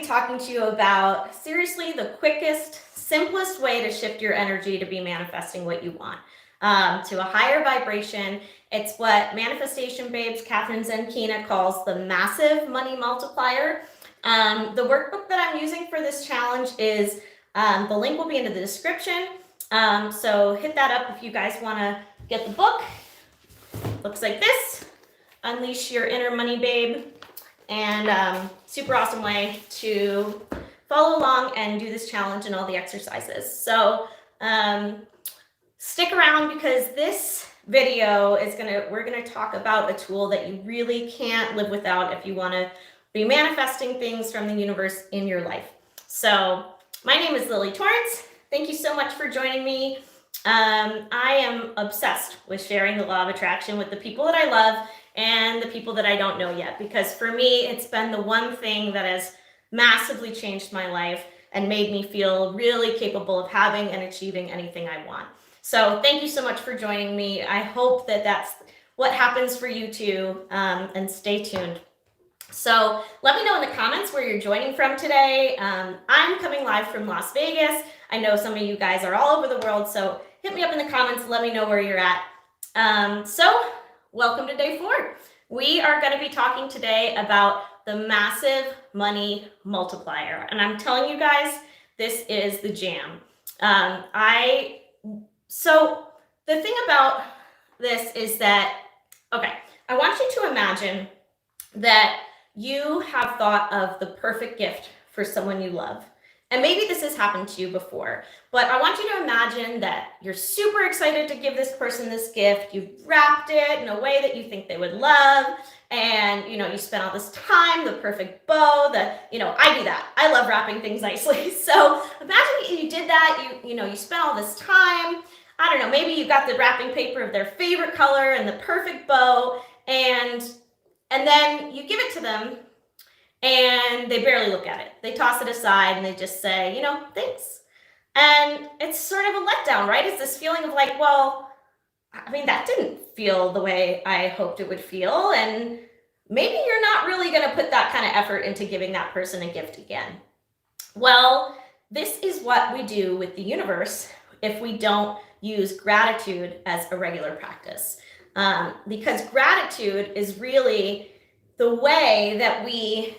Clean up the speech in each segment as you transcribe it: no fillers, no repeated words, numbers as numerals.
talking to you about, seriously, the quickest, simplest way to shift your energy to be manifesting what you want to a higher vibration. It's what Manifestation Babes Kathrin Zenkina calls the massive money multiplier. The workbook that I'm using for this challenge is, the link will be in the description. So hit that up if you guys want to get the book. Looks like this. Unleash your inner money babe. And super awesome way to follow along and do this challenge and all the exercises. So stick around, because this video is we're gonna talk about a tool that you really can't live without if you want to be manifesting things from the universe in your life. So my name is Lily Torrance. Thank you so much for joining me. I am obsessed with sharing the law of attraction with the people that I love and the people that I don't know yet, because for me, it's been the one thing that has massively changed my life and made me feel really capable of having and achieving anything I want. So thank you so much for joining me. I hope that that's what happens for you too, and stay tuned. So let me know in the comments where you're joining from today. I'm coming live from Las Vegas. I know some of you guys are all over the world, so hit me up in the comments, let me know where you're at. So welcome to day 4. We are going to be talking today about the massive money multiplier. And I'm telling you guys, this is the jam. So the thing about this is that, okay, I want you to imagine that you have thought of the perfect gift for someone you love. And maybe this has happened to you before, but I want you to imagine that you're super excited to give this person this gift. You've wrapped it in a way that you think they would love. And, you spent all this time, the perfect bow, I do that. I love wrapping things nicely. So imagine you did that, you spent all this time. I don't know, maybe you got the wrapping paper of their favorite color and the perfect bow, and then you give it to them, and they barely look at it. They toss it aside and they just say, thanks. And it's sort of a letdown, right? It's this feeling of like, well, that didn't feel the way I hoped it would feel. And maybe you're not really going to put that kind of effort into giving that person a gift again. Well, this is what we do with the universe if we don't use gratitude as a regular practice. Because gratitude is really the way that we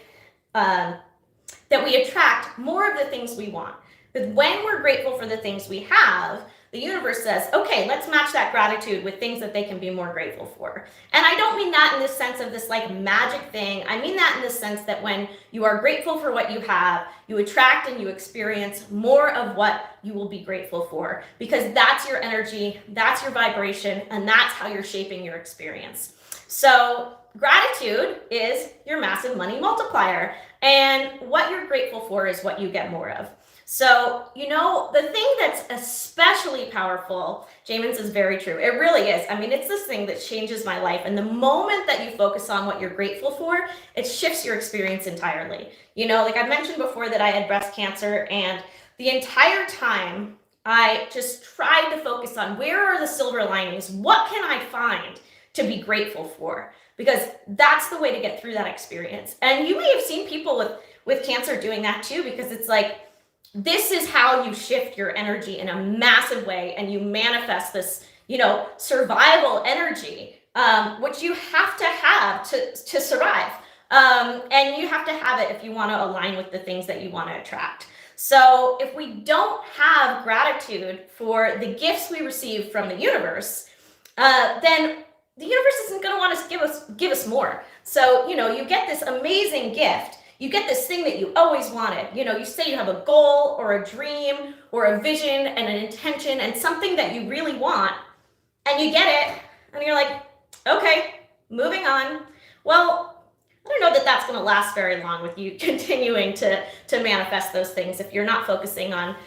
attract more of the things we want. But when we're grateful for the things we have, the universe says, okay, let's match that gratitude with things that they can be more grateful for. And I don't mean that in the sense of this like magic thing. I mean that in the sense that when you are grateful for what you have, you attract and you experience more of what you will be grateful for, because that's your energy, that's your vibration, and that's how you're shaping your experience. So gratitude is your massive money multiplier, and what you're grateful for is what you get more of. So, the thing that's especially powerful, Jamin's is very true. It really is. It's this thing that changes my life. And the moment that you focus on what you're grateful for, it shifts your experience entirely. Like I mentioned before that I had breast cancer, and the entire time I just tried to focus on where are the silver linings? What can I find to be grateful for? Because that's the way to get through that experience. And you may have seen people with cancer doing that too, because it's like, this is how you shift your energy in a massive way, and you manifest this, survival energy, which you have to survive. And you have to have it if you want to align with the things that you want to attract. So if we don't have gratitude for the gifts we receive from the universe, then the universe isn't going to want to give us more. So, you get this amazing gift. You get this thing that you always wanted. You say you have a goal or a dream or a vision and an intention and something that you really want, and you get it, and you're like, okay, moving on. Well, I don't know that that's going to last very long with you continuing to manifest those things if you're not focusing on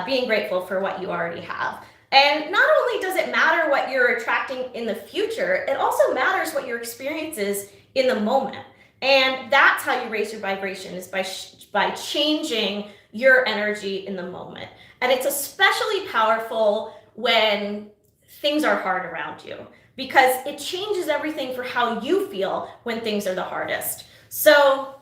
being grateful for what you already have. And not only does it matter what you're attracting in the future, it also matters what your experience is in the moment. And that's how you raise your vibration, is by changing your energy in the moment. And it's especially powerful when things are hard around you, because it changes everything for how you feel when things are the hardest. So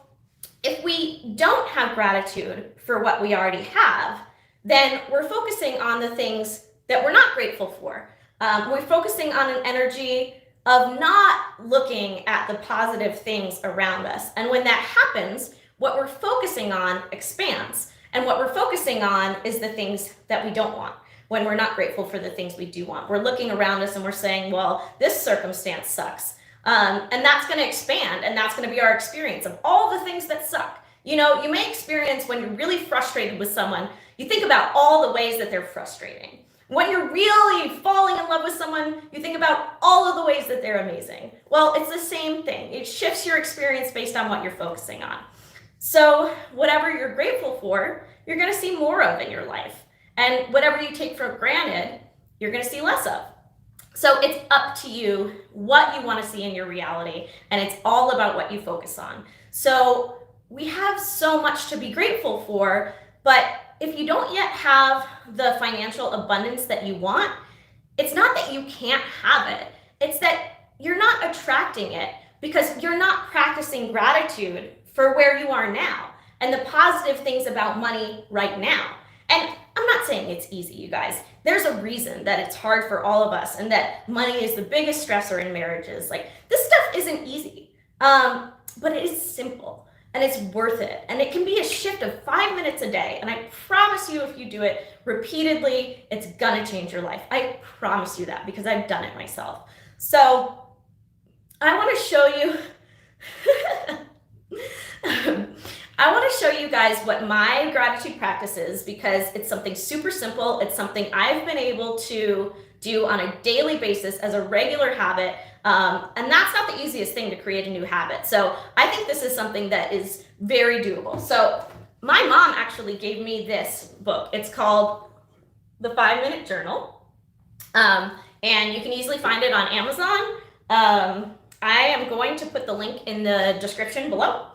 If we don't have gratitude for what we already have, then we're focusing on the things that we're not grateful for. We're focusing on an energy of not looking at the positive things around us. And when that happens, what we're focusing on expands. And what we're focusing on is the things that we don't want. When we're not grateful for the things we do want, we're looking around us and we're saying, well, this circumstance sucks. And that's going to expand, and that's going to be our experience of all the things that suck. You know, you may experience when you're really frustrated with someone, you think about all the ways that they're frustrating. When you're really falling in love with someone, you think about all of the ways that they're amazing. Well, it's the same thing. It shifts your experience based on what you're focusing on. So whatever you're grateful for, you're going to see more of in your life. And whatever you take for granted, you're going to see less of. So it's up to you what you want to see in your reality, and it's all about what you focus on. So we have so much to be grateful for, but if you don't yet have the financial abundance that you want, it's not that you can't have it. It's that you're not attracting it because you're not practicing gratitude for where you are now and the positive things about money right now. And I'm not saying it's easy, you guys. There's a reason that it's hard for all of us and that money is the biggest stressor in marriages. Like, this stuff isn't easy, but it is simple and it's worth it. And it can be a shift of 5 minutes a day. And I promise you, if you do it repeatedly, it's gonna change your life. I promise you that because I've done it myself. So I wanna show you, I want to show you guys what my gratitude practice is because it's something super simple. It's something I've been able to do on a daily basis as a regular habit. And that's not the easiest thing to create a new habit. So I think this is something that is very doable. So my mom actually gave me this book. It's called The 5-Minute Journal. And you can easily find it on Amazon. I am going to put the link in the description below.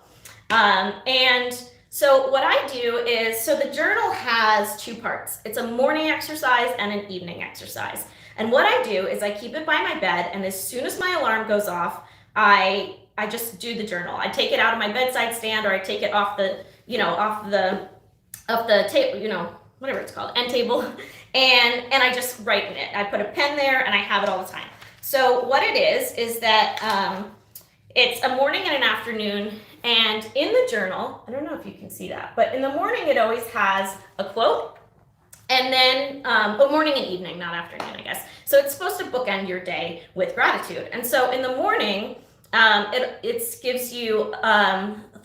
And so what I do is, so the journal has 2 parts. It's a morning exercise and an evening exercise. And what I do is I keep it by my bed, and as soon as my alarm goes off, I just do the journal. I take it out of my bedside stand, or I take it off the, off the table, whatever it's called, end table, and I just write in it. I put a pen there and I have it all the time. So what it is that it's a morning and an afternoon. And in the journal, I don't know if you can see that, but in the morning it always has a quote, and then morning and evening, not afternoon, I guess. So it's supposed to bookend your day with gratitude. And so in the morning, it gives you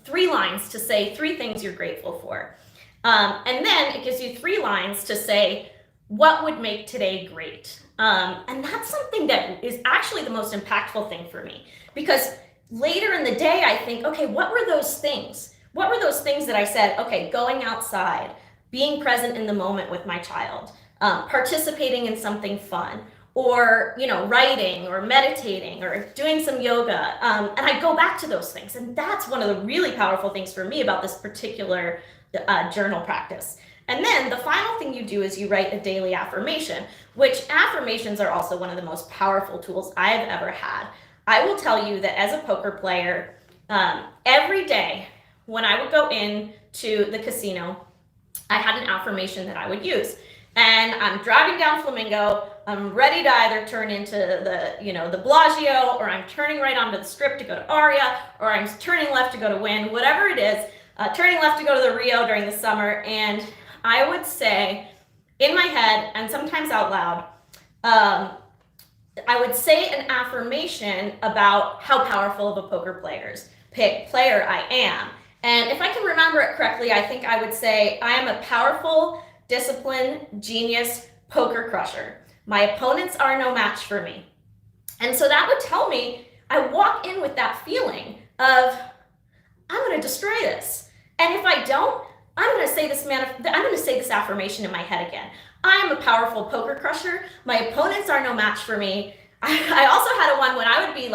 3 lines to say 3 things you're grateful for. And then it gives you 3 lines to say what would make today great. And that's something that is actually the most impactful thing for me, because later in the day, I think, okay, what were those things? What were those things that I said, okay, going outside, being present in the moment with my child, participating in something fun, or, writing or meditating or doing some yoga. And I go back to those things. And that's one of the really powerful things for me about this particular journal practice. And then the final thing you do is you write a daily affirmation, which affirmations are also one of the most powerful tools I've ever had. I will tell you that as a poker player, every day when I would go into the casino, I had an affirmation that I would use. And I'm driving down Flamingo, I'm ready to either turn into the Bellagio, or I'm turning right onto the Strip to go to Aria, or I'm turning left to go to Wynn, whatever it is, turning left to go to the Rio during the summer. And I would say in my head, and sometimes out loud, I would say an affirmation about how powerful of a poker player I am. And if I can remember it correctly, I think I would say, I am a powerful, disciplined, genius poker crusher. My opponents are no match for me. And so that would tell me, I walk in with that feeling of, I'm going to destroy this. And if I don't, I'm going to say this affirmation in my head again. I am a powerful poker crusher. My opponents are no match for me. I also had one when I would be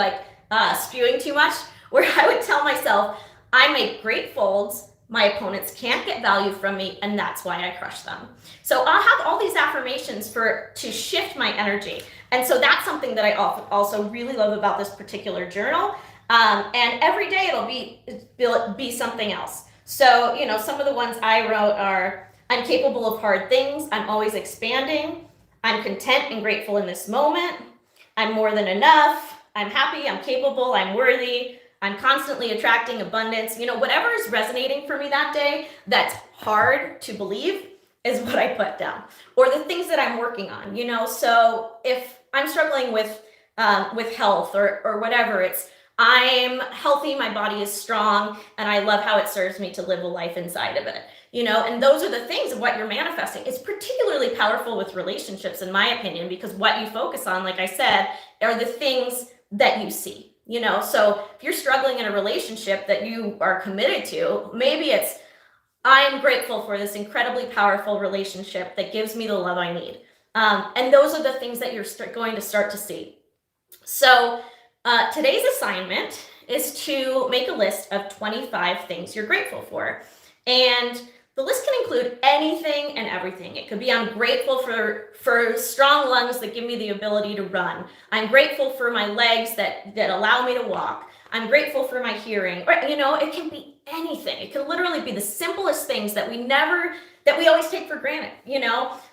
spewing too much, where I would tell myself, I make great folds. My opponents can't get value from me, and that's why I crush them. So I'll have all these affirmations to shift my energy. And so that's something that I also really love about this particular journal. And every day it'll be something else. So, some of the ones I wrote are: I'm capable of hard things. I'm always expanding. I'm content and grateful in this moment. I'm more than enough. I'm happy. I'm capable. I'm worthy. I'm constantly attracting abundance. Whatever is resonating for me that day that's hard to believe is what I put down, or the things that I'm working on. So if I'm struggling with health or whatever, it's I'm healthy, my body is strong, and I love how it serves me to live a life inside of it. And those are the things of what you're manifesting. It's particularly powerful with relationships, in my opinion, because what you focus on, like I said, are the things that you see. So if you're struggling in a relationship that you are committed to, maybe it's, I am grateful for this incredibly powerful relationship that gives me the love I need. And those are the things that you're going to start to see. So today's assignment is to make a list of 25 things you're grateful for. And the list can include anything and everything. It could be, I'm grateful for strong lungs that give me the ability to run. I'm grateful for my legs that allow me to walk. I'm grateful for my hearing. Or, it can be anything. It can literally be the simplest things that we always take for granted,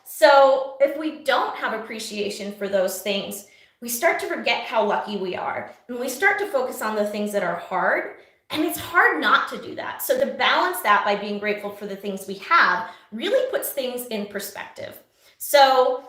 So if we don't have appreciation for those things, we start to forget how lucky we are. And we start to focus on the things that are hard. And it's hard not to do that. So to balance that by being grateful for the things we have really puts things in perspective. So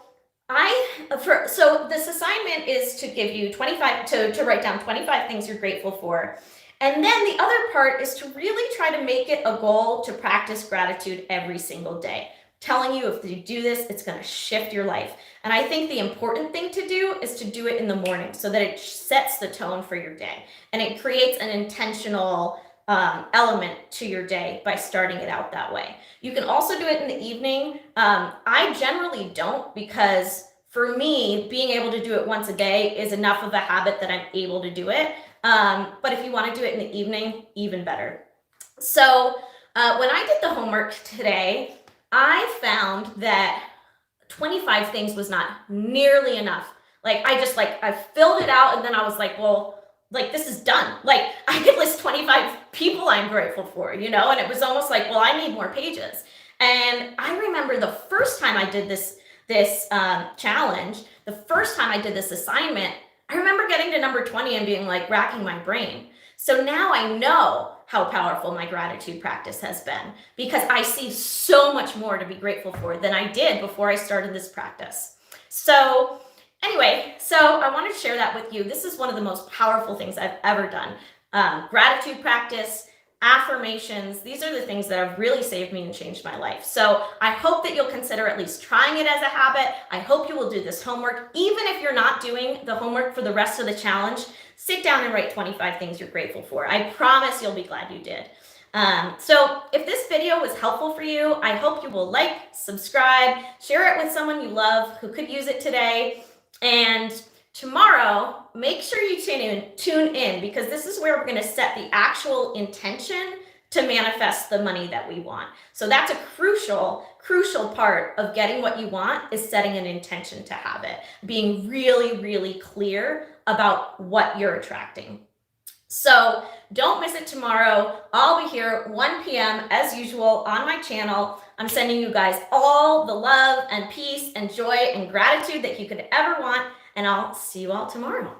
this assignment is to give you 25, to write down 25 things you're grateful for. And then the other part is to really try to make it a goal to practice gratitude every single day. Telling you, if you do this, it's going to shift your life. And I think the important thing to do is to do it in the morning so that it sets the tone for your day. And it creates an intentional element to your day by starting it out that way. You can also do it in the evening. I generally don't, because for me, being able to do it once a day is enough of a habit that I'm able to do it. But if you want to do it in the evening, even better. So when I did the homework today, I found that 25 things was not nearly enough. I filled it out, and then I was like, well, this is done. I could list 25 people I'm grateful for, and it was almost like, well, I need more pages. And I remember the first time I did this challenge, the first time I did this assignment, I remember getting to number 20 and being racking my brain. So now I know how powerful my gratitude practice has been, because I see so much more to be grateful for than I did before I started this practice. So anyway, I wanted to share that with you. This is one of the most powerful things I've ever done. Gratitude practice, affirmations, these are the things that have really saved me and changed my life. So I hope that you'll consider at least trying it as a habit. I hope you will do this homework. Even if you're not doing the homework for the rest of the challenge, sit down and write 25 things you're grateful for. I promise you'll be glad you did. So if this video was helpful for you, I hope you will subscribe, share it with someone you love who could use it today. And tomorrow, make sure you tune in, because this is where we're going to set the actual intention to manifest the money that we want. So that's a crucial part of getting what you want, is setting an intention to have it, being really, really clear about what you're attracting. So don't miss it tomorrow. I'll be here 1 p.m. as usual on my channel. I'm sending you guys all the love and peace and joy and gratitude that you could ever want. And I'll see you all tomorrow.